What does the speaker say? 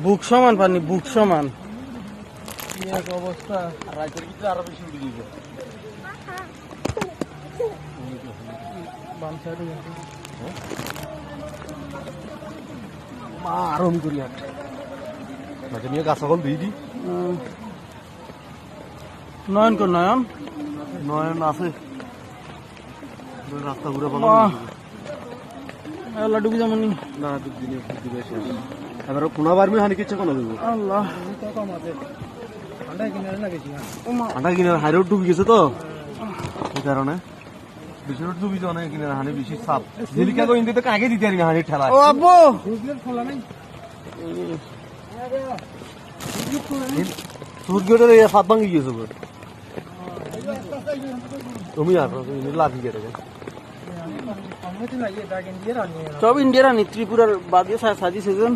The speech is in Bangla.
বুক সমান পানি, বুক সমান। কি এক অবস্থা, রাতের ভিতরে আরো বেশি উঠে দিবে। বাম সাইডে গেছে। মা আরো আমি করি হাট মাঝে নিয়ে গাছ সকল দিয়ে দিই। নয়ন কর নয়ন, নয়ন আছে রাস্তা ঘুরে ভালো ডুবি যাবনি না দিনে দিবে শেষ। এবার কোনা বারমি হানি কিচ্ছে কোনো দেবো আল্লাহ। ঠান্ডা কিনার হাই রোড ডুবে গেছে তো এই কারণে বেশি রোড ডুবি যাও না কিনার হানি বেশি চাপ জিলিকা তো ইন্দিতে আগে দিতে পারি না হানি ঠেলা। ও আব্বু সূর্যটার এই সাত ভাঙি গিয়েছে তুমি আর লাঠি কেটে সব ইন্ডিয়ার আনি, ত্রিপুরার বাদ দিয়ে সাজি সেজন।